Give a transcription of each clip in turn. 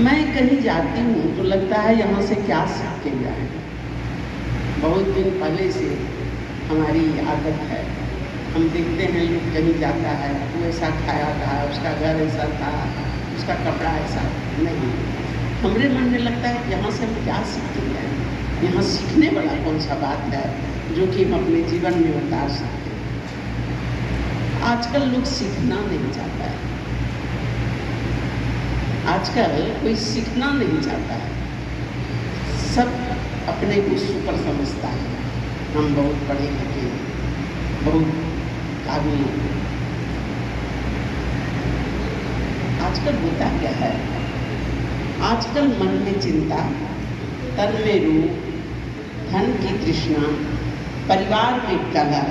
मैं कहीं जाती हूँ तो लगता है यहाँ से क्या सीख के जाए। बहुत दिन पहले से हमारी आदत है, हम देखते हैं लोग कहीं जाता है वो ऐसा खाया था, उसका घर ऐसा था, उसका कपड़ा ऐसा नहीं। हमारे मन में लगता है कि यहाँ से हम क्या सीख के जाए, यहाँ सीखने वाला कौन सा बात है जो कि हम अपने जीवन में उतार सकते हैं। आजकल लोग सीखना नहीं चाहता है, आजकल कोई सीखना नहीं चाहता है, सब अपने को सुपर समझता है। हम बहुत पढ़े लिखे, बहुत काबिल। आजकल होता क्या है, आजकल मन में चिंता, तन में रूप, धन की तृष्णा, परिवार में कलह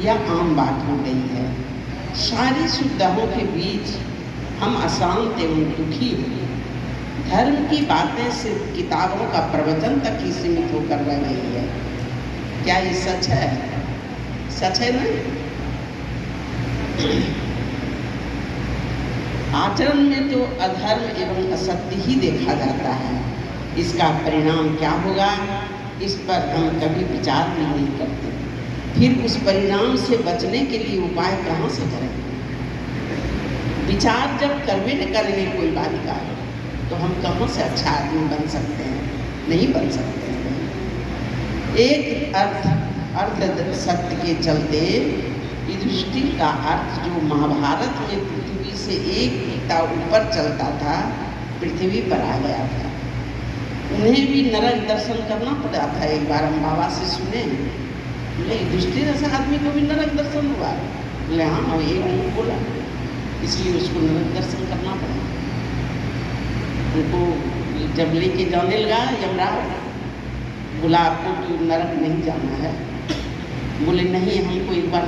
यह आम बात हो गई है। सारी सुविधाओं के बीच हम अशांत एवं दुखी हैं। धर्म की बातें सिर्फ किताबों का प्रवचन तक ही सीमित होकर रह गई है। क्या ये सच है? सच है ना? आचरण में तो अधर्म एवं असत्य ही देखा जाता है। इसका परिणाम क्या होगा, इस पर हम कभी विचार भी नहीं करते। फिर उस परिणाम से बचने के लिए उपाय कहाँ से करेंगे? विचार जब करवे न करेंगे कोई बालिका, तो हम कहाँ से अच्छा आदमी बन सकते हैं? नहीं बन सकते हैं। एक अर्ध सत्य के चलते युधिष्ठिर का अर्थ जो महाभारत में पृथ्वी से एक बीता ऊपर चलता था, पृथ्वी पर आ गया था। उन्हें भी नरक दर्शन करना पड़ा था। एक बार हम बाबा से सुने, बोले युधिष्ठिर ऐसा आदमी को भी नरक दर्शन हुआ? बोले हाँ, एक नहीं बोला, इसलिए उसको नरक दर्शन करना पड़ा। उनको जब लेके जाने लगा यमराज, बोला आपको तो नरक नहीं जाना है। बोले नहीं, हमको एक बार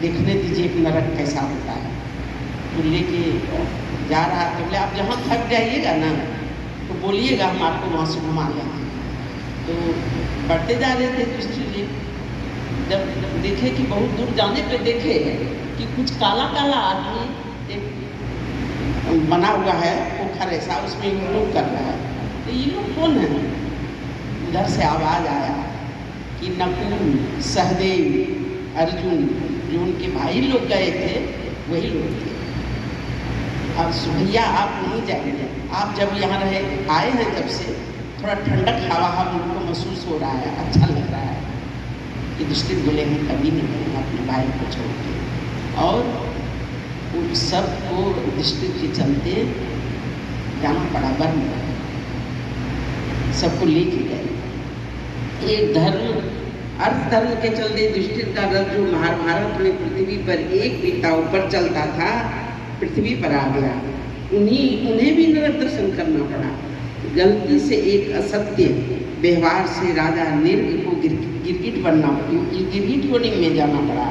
देखने दीजिए कि नरक कैसा होता है। तो लेके जा रहा था। बोले आप जहाँ थक जाइएगा ना तो बोलिएगा, हम आपको वहाँ से घुमा लेंगे। तो बढ़ते जा रहे थे युधिष्ठिर, जब देखे कि बहुत दूर जाने पे देखे कि कुछ काला काला आदमी बना हुआ है पोखर ऐसा, उसमें लोग कर रहा है। तो ये लोग कौन है? उधर से आवाज़ आया कि नकुल, सहदेव, अर्जुन, जो उनके भाई लोग गए थे वही लोग थे। अब भैया आप नहीं जाएंगे, आप जब यहाँ रहे आए हैं तब से थोड़ा ठंडक हवा उनको महसूस हो रहा है, अच्छा लग रहा है। कि युधिष्ठिर बोले हैं कभी नहीं करेंगे अपने भाई को छोड़ के। और उन सबको युधिष्ठिर के चलते जाना पड़ा वन में, सबको लेके गए। एक धर्म अर्थ धर्म के चलते युधिष्ठिर का रथ जो महाभारत में पृथ्वी पर एक बीता ऊपर चलता था, पृथ्वी पर आ गया। उन्हें भी नरक दर्शन करना पड़ा। गलती से एक असत्य व्यवहार से राजा निर्ग को गिरगिट बनना, गिरगिट होने में जाना पड़ा।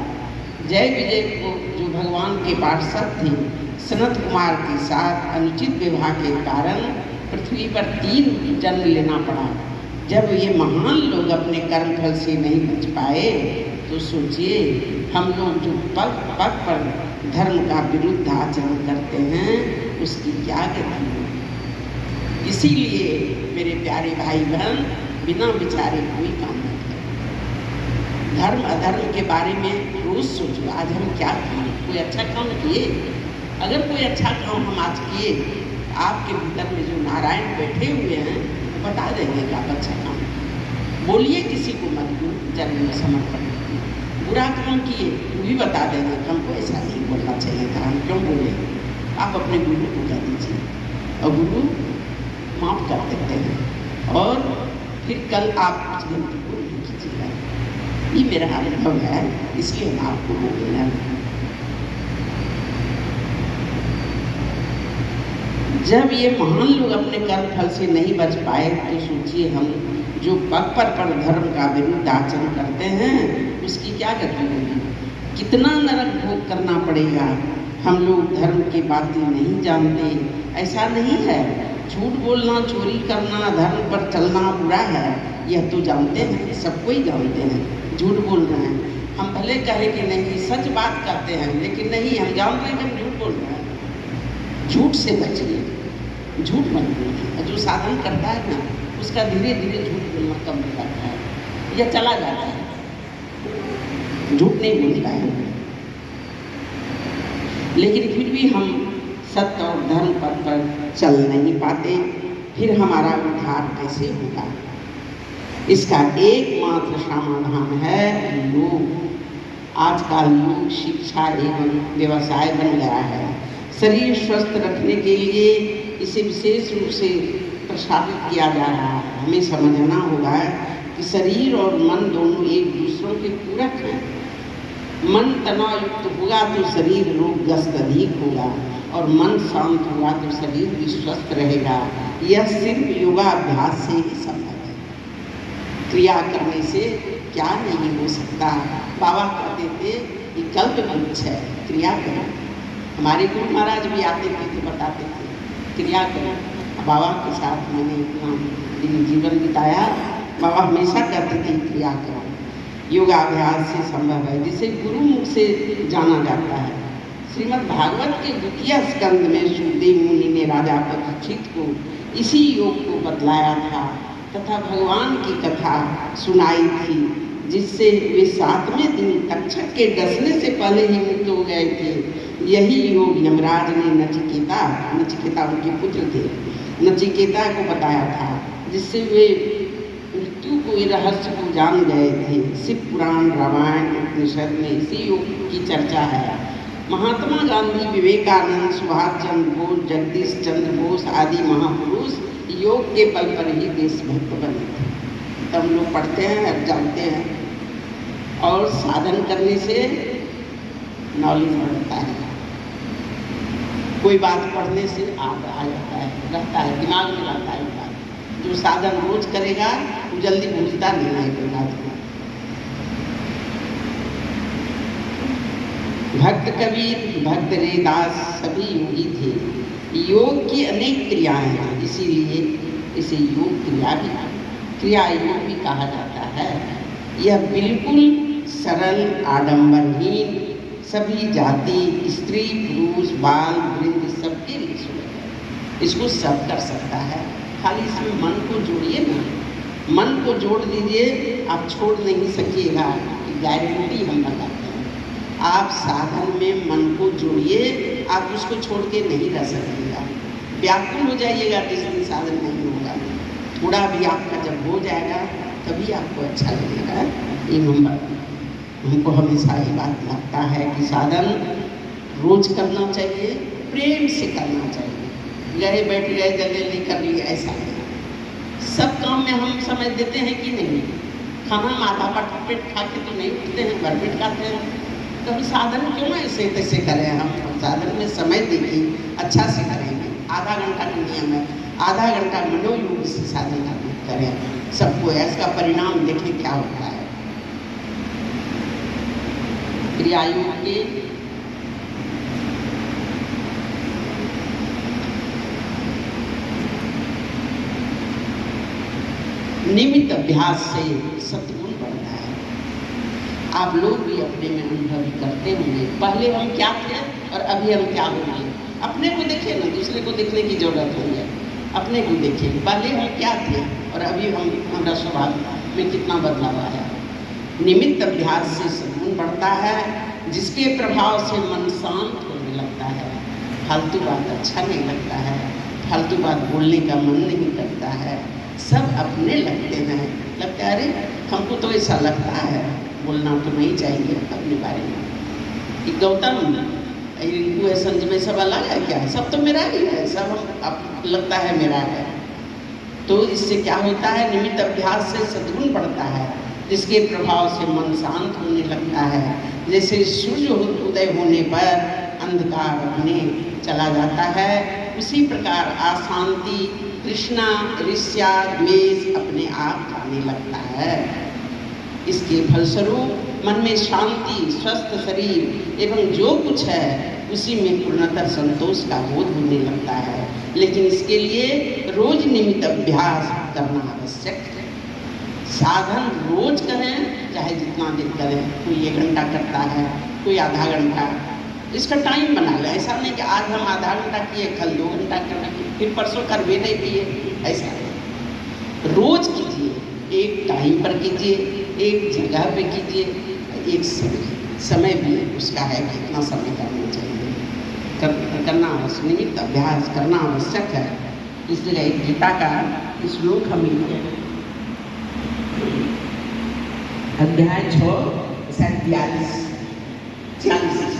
जय विजय को जो भगवान के पार्षद थे, सनत कुमार के साथ अनुचित व्यवहार के कारण पृथ्वी पर 3 जन्म लेना पड़ा। जब ये महान लोग अपने कर्म फल से नहीं बच पाए, तो सोचिए हम लोग जो पग पग पर धर्म का विरुद्ध आचरण करते हैं, उसकी क्या गति होगी। इसीलिए मेरे प्यारे भाई बहन, बिना विचारे कोई काम नहीं करें। धर्म अधर्म के बारे में रोज सोचो, आज हम क्या किए, कोई अच्छा काम किए? अगर कोई अच्छा काम हम आज किए, आपके भीतर में जो नारायण बैठे हुए हैं वो बता देंगे कि आप अच्छा काम। बोलिए किसी को मत, चरण में समर्पण। बुरा काम किए वो भी बता देंगे, हमको ऐसा नहीं बोलना चाहिए था, हम क्यों बोले। आप अपने गुरु को कह दीजिए और गुरु माफ़ कर देते हैं। और फिर कल आप कुछ गलती को नहीं कीजिएगा। ये मेरा अनुभव है, इसलिए हम आपको बोल रहे हैं। जब ये महान लोग अपने कर्म फल से नहीं बच पाए, तो सोचिए हम जो पग पर धर्म का विरुद्ध आचरण करते हैं, उसकी क्या गति होगी। कितना नरक भोग करना पड़ेगा। हम लोग धर्म की बातें नहीं जानते, ऐसा नहीं है। झूठ बोलना, चोरी करना, धर्म पर चलना बुरा है, यह तो जानते हैं, सबको ही जानते हैं। झूठ बोल रहे हैं, हम भले कहें कि नहीं सच बात करते हैं, लेकिन नहीं, हम जान रहे हैं कि हम झूठ बोल रहे हैं। झूठ से बचिए, झूठ मत बोलिए। और जो साधन करता है ना, उसका धीरे धीरे झूठ बोलना कम हो जाता है या चला जाता है, झूठ नहीं बोलता है। लेकिन फिर भी हम सत्य और धर्म पथ पर चल नहीं पाते, फिर हमारा उद्धार कैसे होगा? इसका एकमात्र समाधान है योग। आज का योग शिक्षा एवं व्यवसाय बन गया है। शरीर स्वस्थ रखने के लिए इसे विशेष रूप से प्रसारित किया जा रहा है। हमें समझना होगा कि शरीर और मन दोनों एक दूसरों के पूरक हैं। मन तनावयुक्त होगा तो शरीर रोगग्रस्त अधिक होगा, और मन शांत होगा तो शरीर भी स्वस्थ रहेगा। यह सिर्फ योगाभ्यास से ही संभव है। क्रिया करने से क्या नहीं हो सकता। बाबा कहते थे कि कल्प वृक्ष है, क्रिया करो। हमारे गुरु महाराज भी आते थे, बताते थे क्रिया करो। बाबा के साथ मैंने इतना जीवन बिताया। बाबा हमेशा कहते थे क्रिया करो। योगाभ्यास से संभव है, जिसे गुरु मुख से जाना जाता है। श्रीमद् भागवत के द्वितीय स्कंद में सुखदेव मुनि ने राजा परीक्षित को इसी योग को बतलाया था तथा भगवान की कथा सुनाई थी, जिससे वे 7वें दिन तक्षक के डसने से पहले ही मुक्त हो गए थे। यही योग यमराज ने नचिकेता उनके पुत्र थे, नचिकेता को बताया था, जिससे वे मृत्यु को रहस्य को जान गए थे। शिव पुराण, रामायण, उपनिषद में इसी योग की चर्चा है। महात्मा गांधी, विवेकानंद, सुभाष चंद्र बोस, जगदीश चंद्र बोस आदि महापुरुष योग के बल पर ही देशभक्त बने थे। तो हम लोग पढ़ते हैं और जानते हैं, और साधन करने से नॉलेज बढ़ता है। कोई बात पढ़ने से आ जाता है, रहता है, दिमाग में रहता है बात। जो साधन रोज करेगा वो जल्दी भूलता नहीं है कोई बात को। भक्त कबीर, भक्त रैदास सभी योगी थे। योग की अनेक क्रियाएं हैं, इसीलिए इसे योग क्रिया योग भी कहा जाता है। यह बिल्कुल सरल, आडंबरहीन, सभी जाति, स्त्री, पुरुष, बाल, वृद्ध सबके लिए सुलभ है। इसको सब कर सकता है, खाली इसमें मन को जोड़िए ना। मन को जोड़ दीजिए, आप छोड़ नहीं सकिएगा, गारंटी हम लगाते हैं। आप साधन में मन को जोड़िए, आप उसको छोड़ के नहीं रह सकिएगा। व्याकुल हो जाइएगा जिस दिन साधन नहीं होगा। थोड़ा भी आपका जब हो जाएगा तभी आपको अच्छा लगेगा। ये हमको हमेशा ये बात लगता है कि साधन रोज करना चाहिए, प्रेम से करना चाहिए। गए बैठ गए जल्दी कर लिए ऐसा नहीं। सब काम में हम समय देते हैं कि नहीं? खाना आधा पेट खा के तो नहीं उठते हैं, भर पेट खाते हैं। तो हम साधन क्यों ऐसे तैसे करें? हम साधन में समय देंगे, अच्छा से करेंगे। आधा घंटा का नियम है, आधा घंटा मनोयोग से साधन करें। सबको इसका परिणाम देखें क्या होता है। क्रियायोग के नियमित अभ्यास से सद्गुण बढ़ता है। आप लोग भी अपने में अनुभव करते होंगे, पहले हम क्या थे और अभी हम क्या होंगे। अपने को देखिए ना, दूसरे को देखने की जरूरत नहीं है। अपने को देखिए, पहले हम क्या थे और अभी हमारा स्वभाव में कितना बदलाव आया। नियमित अभ्यास से सद्गुण बढ़ता है, जिसके प्रभाव से मन शांत होने लगता है। फालतू बात अच्छा नहीं लगता है, फालतू बात बोलने का मन नहीं करता है। सब अपने लगते हैं, लगता है अरे हमको तो ऐसा लगता है, बोलना तो नहीं चाहिए अपने बारे में। कि गौतम रिंकू है, संजय सब अलग है क्या? सब तो मेरा ही है, सब अब लगता है मेरा है। तो इससे क्या होता है? नियमित अभ्यास से सद्गुण बढ़ता है, जिसके प्रभाव से मन शांत होने लगता है। जैसे सूर्य उदय होने पर अंधकार अपने चला जाता है, उसी प्रकार अशांति, तृष्णा, ईर्ष्या, द्वेष अपने आप जाने लगता है। इसके फलस्वरूप मन में शांति, स्वस्थ शरीर एवं जो कुछ है उसी में पूर्णतः संतोष का बोध होने लगता है। लेकिन इसके लिए रोज नियमित अभ्यास करना आवश्यक है। साधन रोज करें, चाहे जितना देर करें। कोई 1 घंटा करता है, कोई आधा घंटा, इसका टाइम बना ले। ऐसा नहीं कि आज हम आधा घंटा किए, कल 2 घंटा करेंगे, फिर परसों कर भी नहीं किए, ऐसा नहीं। रोज कीजिए, एक टाइम पर कीजिए, एक जगह पे कीजिए, एक समय भी उसका है कि इतना समय करना चाहिए, करना आवश्यक, निमित्त अभ्यास करना आवश्यक है। इसलिए एक गीता का श्लोक हम अध्याय 6 42 40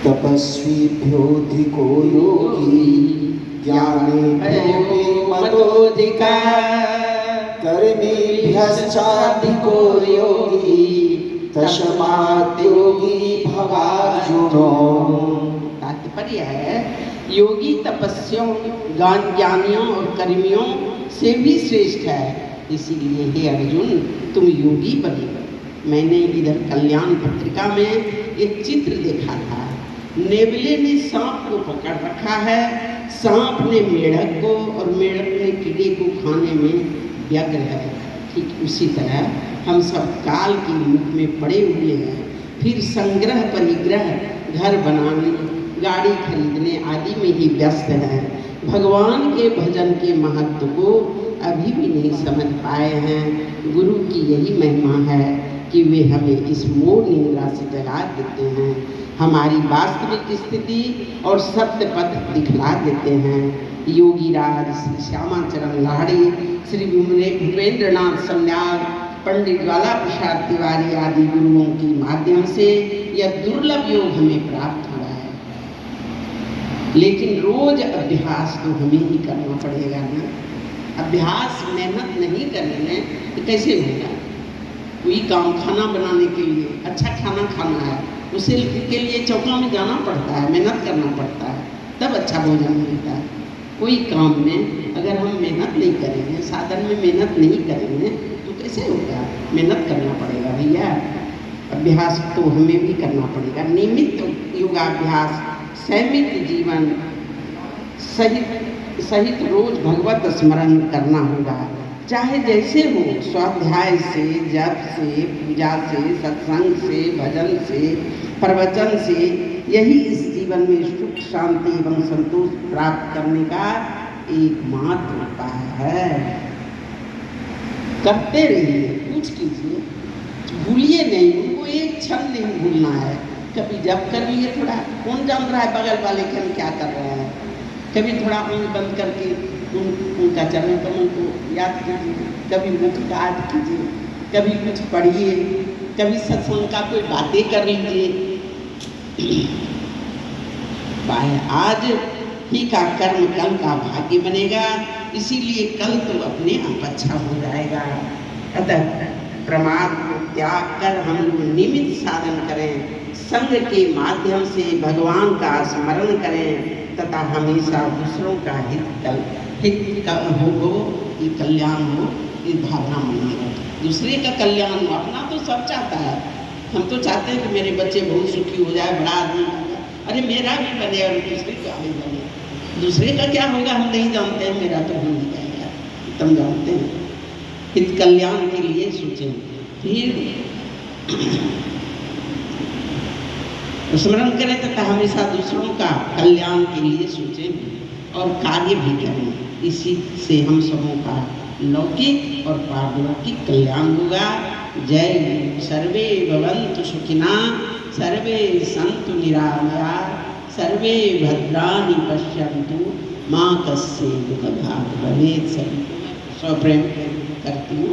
तपस्वीभ्योऽधिको योगी ज्ञानेभ्यो मतोऽधिकः कर्मेभ्यश्चाधिको योगी तस्मात् योगी भवार्जुनो। तात्पर्य है योगी तपस्वियों, ज्ञानियों और कर्मियों से भी श्रेष्ठ है। इसीलिए हे अर्जुन तुम योगी बने। मैंने इधर कल्याण पत्रिका में एक चित्र देखा था। नेवले ने सांप को पकड़ रखा है, सांप ने मेढक को और मेढक ने कीड़े को खाने में व्यग्र है। ठीक उसी तरह हम सब काल के मुख में पड़े हुए हैं, फिर संग्रह परिग्रह, घर बनाने, गाड़ी खरीदने आदि में ही व्यस्त हैं। भगवान के भजन के महत्व को अभी भी नहीं समझ पाए हैं। गुरु की यही महिमा है कि वे हमें इस मोह निद्रा से जगा देते हैं, हमारी वास्तविक स्थिति और सत्य पथ दिखला देते हैं। योगी राज श्री श्यामाचरण लाहिड़ी, श्री भूपेंद्र नाथ सम्याल, पंडित ज्वाला प्रसाद तिवारी आदि गुरुओं के माध्यम से यह दुर्लभ योग हमें प्राप्त हुआ है। लेकिन रोज अभ्यास तो हमें ही करना पड़ेगा ना। अभ्यास मेहनत नहीं करेंगे तो कैसे होगा। कोई काम खाना बनाने के लिए अच्छा खाना खाना है, उसे के लिए चौका में जाना पड़ता है, मेहनत करना पड़ता है, तब अच्छा भोजन मिलता है। कोई काम में अगर हम मेहनत नहीं करेंगे, साधन में मेहनत नहीं करेंगे तो कैसे होगा। मेहनत करना पड़ेगा भैया। अभ्यास तो हमें भी करना पड़ेगा। नियमित योगाभ्यास, संयमित जीवन सहित रोज भगवत स्मरण करना होगा। चाहे जैसे हो, स्वाध्याय से, जप से, पूजा से, सत्संग से, भजन से, प्रवचन से, यही इस जीवन में सुख, शांति एवं संतोष प्राप्त करने का एकमात्र उपाय है। करते रहिए, कुछ कीजिए, भूलिए नहीं, उनको एक क्षण नहीं भूलना है। कभी जप कर लिए थोड़ा, कौन जान रहा है बगल वाले के हम क्या कर रहे हैं। कभी थोड़ा आँख बंद करके उनका चरण कमल को याद कीजिए, कभी मुख का याद कीजिए, कभी कुछ पढ़िए, कभी सत्संग का कोई बातें कर लीजिए। आज ही का कर्म कल का भाग्य बनेगा, इसीलिए कल तो अपने आप अच्छा हो जाएगा। अतः प्रमाद को त्याग कर हम नियमित साधन करें, संग के माध्यम से भगवान का स्मरण करें तथा हमेशा दूसरों का हित हो, ये कल्याण हो, ये भावना मानिए। दूसरे का कल्याण हो, अपना तो सब चाहता है। हम तो चाहते हैं कि मेरे बच्चे बहुत सुखी हो जाए, बड़ा आदमी बन जाए, अरे मेरा भी बने और दूसरे का भी बने। दूसरे का क्या होगा हम नहीं जानते हैं, मेरा तो हो नहीं जाएगा, तुम जानते हैं। हित कल्याण के लिए सोचें, फिर स्मरण करें तथा हमेशा दूसरों का कल्याण के लिए सोचें और कार्य भी करें। इसी से हम सबों का लौकिक और पारलौकिक कल्याण होगा। जय सर्वे भवन्तु सुखिनः, सर्वे सन्तु निरामयाः, सर्वे भद्राणि पश्यन्तु, माँ कस्यचित् दुःखभाग् भवेत्। सभी को मैं स्वप्रेम करती हूँ।